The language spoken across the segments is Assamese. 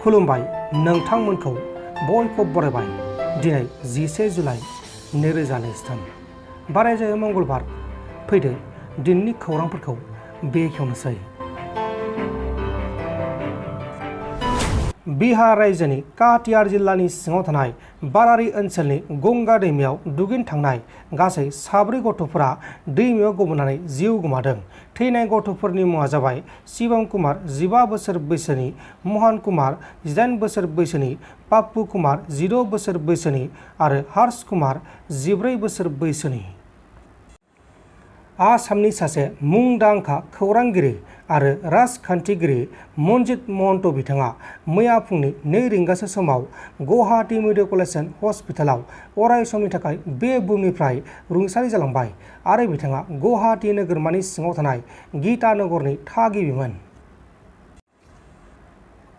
खुलुमबाय नोंथांमोनखौ बयखौ बरायबाय दिनै 11 जुलाइ 2023 बारायजायो मंगलबार फैदो दिननि खौरांफोरखौ बेखेवनोसै। बिहार राज्योनि काटिहार जिल्लानि सिङाव थानाय बारारि ओनसोलनि गंगा दैमायाव दुगैनो थांनाय गासै 4 गथ'फोरा दैमायाव गबनानै जिउ गोमादों। थैनाय गथ'फोरनि मुङा जाबाय शिवम कुमार 15 बोसोर बैसोनि, मोहन कुमार 18 बोसोर बैसोनि, पाप्पू कुमार 16 बोसोर बैसोनि आरो हर्ष कुमार 14 बोसोर बैसोनि। आसामनि सासे मुंदांखा खौरांगिरि आरो राजखान्थिगिरि मनजित महन्त बिथाङा मैया फुंनि 2 रिंगासो समाव गुवाहाटी मेडिकेल हस्पिटालाव अराय समनि थाखाय बे बुहुमनिफ्राय रुंसारि जालांबाय आरो बिथाङा गुवाहाटी नोगोरमानि सिङाव थानाय गीतानगरनि थागिबिमोन।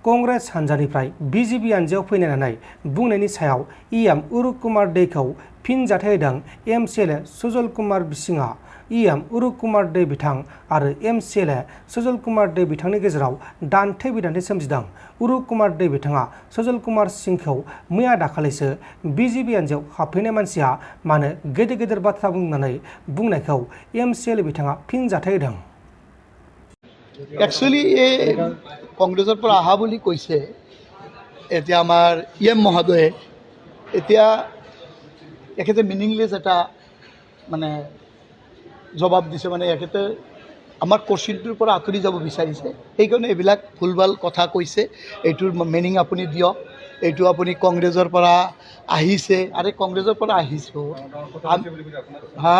कंग्रेस हान्जानिफ्राय बीजेपी हान्जायाव फैनानै बुंनायनि सायाव इएम उरुक कुमार दैखौ फिन जाथाय होदों एमसिएलए सुजल कुमार सिंहआ। इएम उरुक कुमार दै बिथां आरो एमसिएलए सुजल कुमार दै बिथांनि गेजेराव दान्थे बिदान्थे सोमजिदों। उरुक कुमार दै बिथाङा सुजल कुमार सिंहखौ मैया दाखालिसो बीजेपी हान्जायाव हाबफैनाय मानसिया मानो गेदेर गेदेर बाथ्रा बुंनानै बुंनायखौ एमसिएलए बिथाङा फिन जाथाय होदों। एक्चुअली ये কংগ্ৰেছৰ পৰা আহা বুলি কৈছে এতিয়া আমাৰ ইএম মহোদয়ে এতিয়া এখেতে মিনিংলেছ এটা মানে জবাব দিছে, মানে এখেতে আমাৰ কোশ্চিনটোৰ পৰা আঁতৰি যাব বিচাৰিছে, সেইকাৰণে এইবিলাক ভুলভাল কথা কৈছে। এইটোৰ মিনিং আপুনি দিয়ক, এইটো আপুনি কংগ্ৰেছৰ পৰা আহিছে। আৰে কংগ্ৰেছৰ পৰা আহিছোঁ হা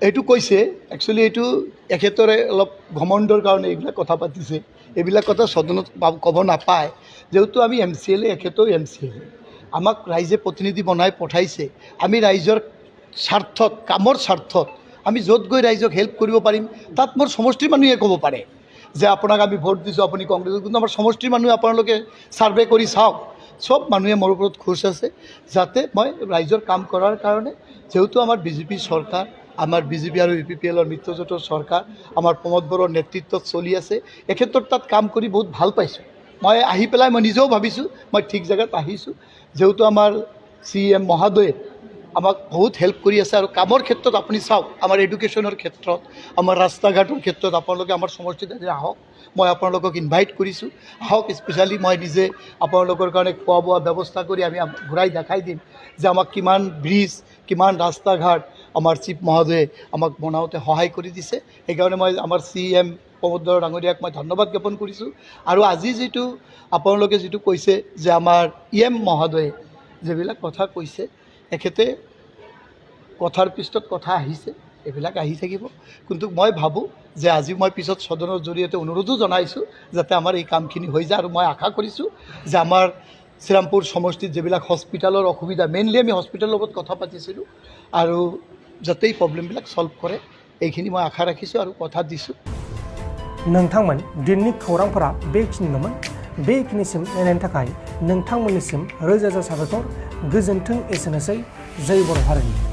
এইটো কৈছে। একচুৱেলি এইটো এখেতৰে অলপ ঘমণ্ডৰ কাৰণে এইবিলাক কথা পাতিছে। এইবিলাক কথা সদনত ক'ব নাপায়, যেহেতু আমি এমচিএলএ, এখেতেও এমচিএলএ, আমাক ৰাইজে প্ৰতিনিধি বনাই পঠাইছে। আমি ৰাইজৰ স্বাৰ্থত, কামৰ স্বাৰ্থত আমি য'ত গৈ ৰাইজক হেল্প কৰিব পাৰিম তাত মোৰ সমষ্টিৰ মানুহে ক'ব পাৰে যে আপোনাক আমি ভোট দিছোঁ, আপুনি কংগ্ৰেছক, কিন্তু আমাৰ সমষ্টিৰ মানুহে আপোনালোকে ছাৰ্ভে কৰি চাওক, সব মানুহে মোৰ ওপৰত খুচ আছে যাতে মই ৰাইজৰ কাম কৰাৰ কাৰণে, যেহেতু আমাৰ বিজেপি চৰকাৰ, আমাৰ বিজেপি আৰু ইউপিপিএলৰ মিত্ৰজোঁটৰ চৰকাৰ আমাৰ প্ৰমোদ বড়োৰ নেতৃত্বত চলি আছে। এক্ষেত্ৰত তাত কাম কৰি বহুত ভাল পাইছোঁ। মই আহি পেলাই মই নিজেও ভাবিছোঁ মই ঠিক জেগাত আহিছোঁ, যেহেতু আমাৰ CM মহোদয়ে আমাক বহুত হেল্প কৰি আছে। আৰু কামৰ ক্ষেত্ৰত আপুনি চাওক, আমাৰ এডুকেশ্যনৰ ক্ষেত্ৰত, আমাৰ ৰাস্তা ঘাটৰ ক্ষেত্ৰত আপোনালোকে আমাৰ সমষ্টিত আহক, মই আপোনালোকক ইনভাইট কৰিছোঁ, আহক। স্পেচিয়েলি মই নিজে আপোনালোকৰ কাৰণে খোৱা বোৱা ব্যৱস্থা কৰি আমি ঘূৰাই দেখাই দিম যে আমাক কিমান ব্ৰিজ, কিমান ৰাস্তা ঘাট আমাৰ চিফ মহোদয়ে আমাক বনাওঁতে সহায় কৰি দিছে। সেইকাৰণে মই আমাৰ CM প্ৰমোদ বড়ো ডাঙৰীয়াক মই ধন্যবাদ জ্ঞাপন কৰিছোঁ। আৰু আজি যিটো আপোনালোকে যিটো কৈছে যে আমাৰ EM মহোদয়ে যিবিলাক কথা কৈছে, এখেতে কথাৰ পিছত কথা আহিছে, এইবিলাক আহি থাকিব। কিন্তু মই ভাবোঁ যে আজি মই পিছত সদনৰ জৰিয়তে অনুৰোধো জনাইছোঁ যাতে আমাৰ এই কামখিনি হৈ যায়। আৰু মই আশা কৰিছোঁ যে আমাৰ শ্ৰীৰামপুৰ সমষ্টিত যিবিলাক হস্পিটেলৰ অসুবিধা, মেইনলি আমি হস্পিটেলৰ লগত কথা পাতিছিলোঁ, আৰু যাতে এই প্ৰব্লেমবিলাক সলভ কৰে এইখিনি মই আশা ৰাখিছোঁ আৰু কথা দিছোঁ। नोंथांमोन दिननि खौरांफोरा बेखिनिल'मोन। बेखिनिसिम नायनायनि थाखाय नोंथांमोननिसिम रोजा रोजा साबायखर। गोजोन्थों। एसेनोसै। जय बर' हारिनि।